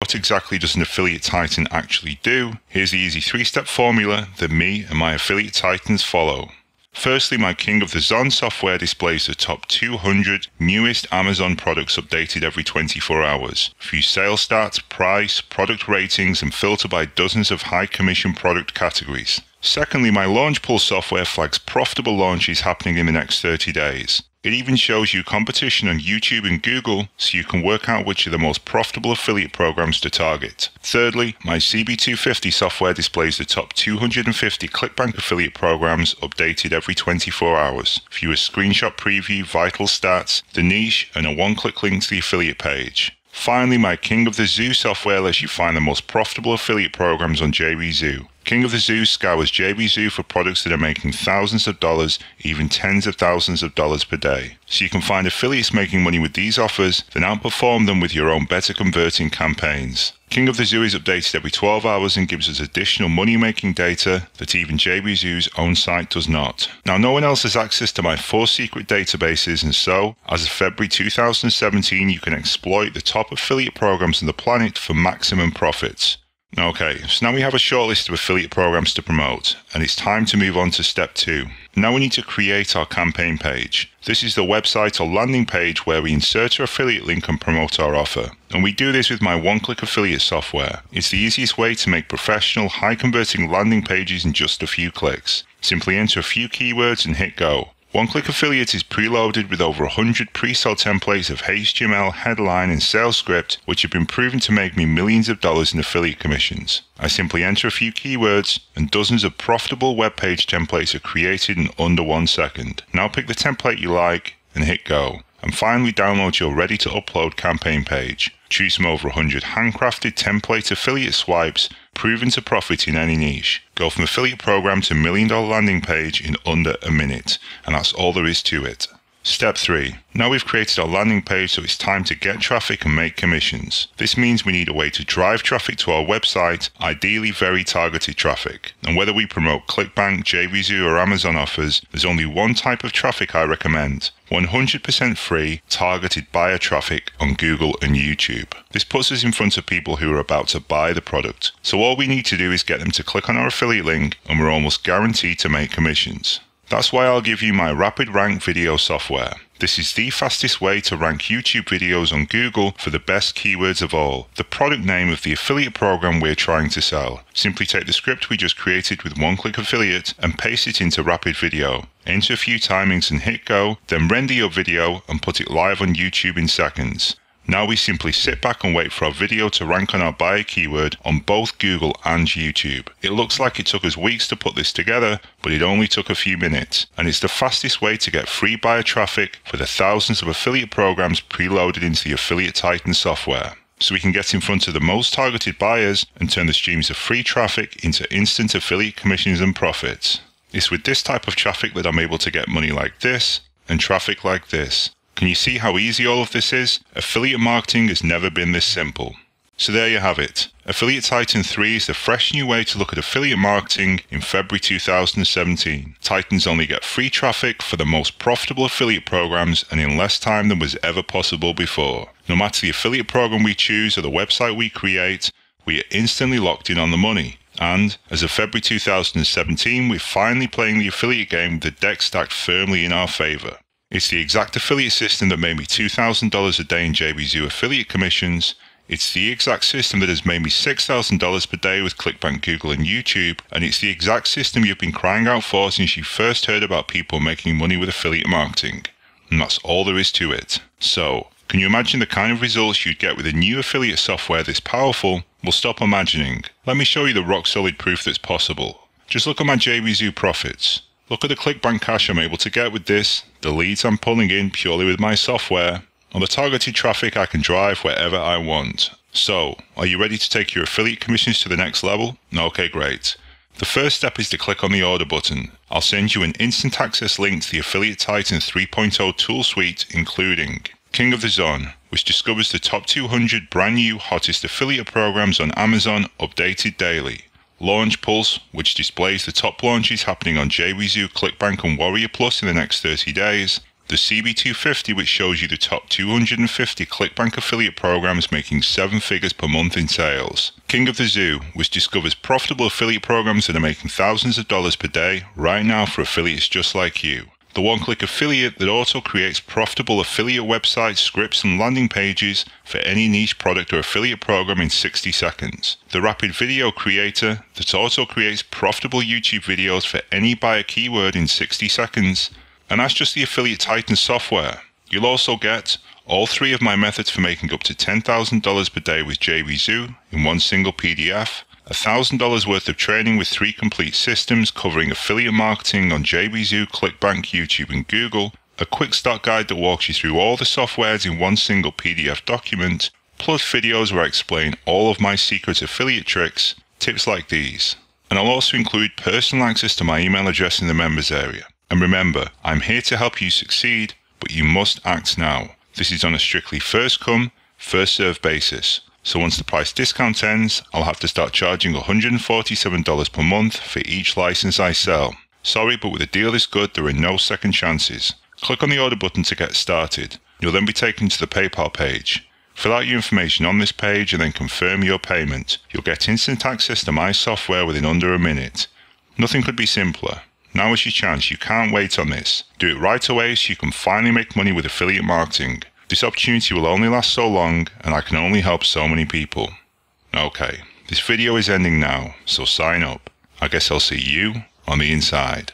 What exactly does an affiliate titan actually do? Here's the easy 3-step formula that me and my affiliate titans follow. Firstly, my King of the Zon software displays the top 200 newest Amazon products updated every 24 hours. View sales stats, price, product ratings, and filter by dozens of high commission product categories. Secondly, my Launch Pool software flags profitable launches happening in the next 30 days. It even shows you competition on YouTube and Google so you can work out which are the most profitable affiliate programs to target. Thirdly, my CB250 software displays the top 250 Clickbank affiliate programs updated every 24 hours. View a screenshot preview, vital stats, the niche, and a one-click link to the affiliate page. Finally, my King of the Zoo software lets you find the most profitable affiliate programs on Jvzoo. King of the Zoo scours Jvzoo for products that are making thousands of dollars, even tens of thousands of dollars per day. So you can find affiliates making money with these offers, then outperform them with your own better converting campaigns. King of the Zoo is updated every 12 hours and gives us additional money-making data that even Jvzoo's own site does not. Now, no one else has access to my 4 secret databases, and so, as of February 2017, you can exploit the top affiliate programs on the planet for maximum profits. Okay, so now we have a short list of affiliate programs to promote, and it's time to move on to step 2. Now we need to create our campaign page. This is the website or landing page where we insert our affiliate link and promote our offer. And we do this with my one-click affiliate software. It's the easiest way to make professional, high-converting landing pages in just a few clicks. Simply enter a few keywords and hit go. One-click affiliate is preloaded with over 100 pre-sold templates of HTML, headline, and sales script, which have been proven to make me millions of dollars in affiliate commissions. I simply enter a few keywords, and dozens of profitable web page templates are created in under 1 second. Now pick the template you like and hit go. And finally download your ready-to-upload campaign page. Choose from over 100 handcrafted template affiliate swipes proven to profit in any niche. Go from affiliate program to $1 million landing page in under a minute. And that's all there is to it. Step 3. Now we've created our landing page, so it's time to get traffic and make commissions. This means we need a way to drive traffic to our website, ideally very targeted traffic. And whether we promote Clickbank, Jvzoo, or Amazon offers, there's only one type of traffic I recommend. 100% free, targeted buyer traffic on Google and YouTube. This puts us in front of people who are about to buy the product. So all we need to do is get them to click on our affiliate link, and we're almost guaranteed to make commissions. That's why I'll give you my Rapid Rank video software. This is the fastest way to rank YouTube videos on Google for the best keywords of all, the product name of the affiliate program we're trying to sell. Simply take the script we just created with one-click affiliate and paste it into Rapid Video. Enter a few timings and hit go, then render your video and put it live on YouTube in seconds. Now we simply sit back and wait for our video to rank on our buyer keyword on both Google and YouTube. It looks like it took us weeks to put this together, but it only took a few minutes. And it's the fastest way to get free buyer traffic for the thousands of affiliate programs preloaded into the Affiliate Titan software. So we can get in front of the most targeted buyers and turn the streams of free traffic into instant affiliate commissions and profits. It's with this type of traffic that I'm able to get money like this and traffic like this. Can you see how easy all of this is? Affiliate marketing has never been this simple. So there you have it. Affiliate Titan 3 is the fresh new way to look at affiliate marketing in February 2017. Titans only get free traffic for the most profitable affiliate programs and in less time than was ever possible before. No matter the affiliate program we choose or the website we create, we are instantly locked in on the money. And, as of February 2017, we're finally playing the affiliate game with the deck stacked firmly in our favor. It's the exact affiliate system that made me $2,000 a day in Jvzoo affiliate commissions. It's the exact system that has made me $6,000 per day with Clickbank, Google, and YouTube. And it's the exact system you've been crying out for since you first heard about people making money with affiliate marketing. And that's all there is to it. So, can you imagine the kind of results you'd get with a new affiliate software this powerful? Well, stop imagining. Let me show you the rock-solid proof that's possible. Just look at my Jvzoo profits. Look at the Clickbank cash I'm able to get with this, the leads I'm pulling in purely with my software, or the targeted traffic I can drive wherever I want. So, are you ready to take your affiliate commissions to the next level? Okay, great. The first step is to click on the order button. I'll send you an instant access link to the Affiliate Titan 3.0 tool suite, including King of the Zon, which discovers the top 200 brand new hottest affiliate programs on Amazon updated daily. Launch Pulse, which displays the top launches happening on Jvzoo, Clickbank, and Warrior Plus in the next 30 days. the CB250, which shows you the top 250 Clickbank affiliate programs making 7 figures per month in sales. King of the Zoo, which discovers profitable affiliate programs that are making thousands of dollars per day right now for affiliates just like you. The one-click affiliate that auto creates profitable affiliate websites, scripts and landing pages for any niche product or affiliate program in 60 seconds. The rapid video creator that auto creates profitable YouTube videos for any buyer keyword in 60 seconds. And that's just the Affiliate Titan software. You'll also get all 3 of my methods for making up to $10,000 per day with Jvzoo in one single PDF, $1,000 worth of training with 3 complete systems covering affiliate marketing on Jvzoo, Clickbank, YouTube and Google, a quick start guide that walks you through all the softwares in one single PDF document, plus videos where I explain all of my secret affiliate tricks, tips like these. And I'll also include personal access to my email address in the members area. And remember, I'm here to help you succeed, but you must act now. This is on a strictly first come, first served basis. So once the price discount ends, I'll have to start charging $147 per month for each license I sell. Sorry, but with a deal this good, there are no second chances. Click on the order button to get started. You'll then be taken to the PayPal page. Fill out your information on this page and then confirm your payment. You'll get instant access to my software within under a minute. Nothing could be simpler. Now is your chance. You can't wait on this. Do it right away so you can finally make money with affiliate marketing. This opportunity will only last so long and I can only help so many people. Okay, this video is ending now, so sign up. I guess I'll see you on the inside.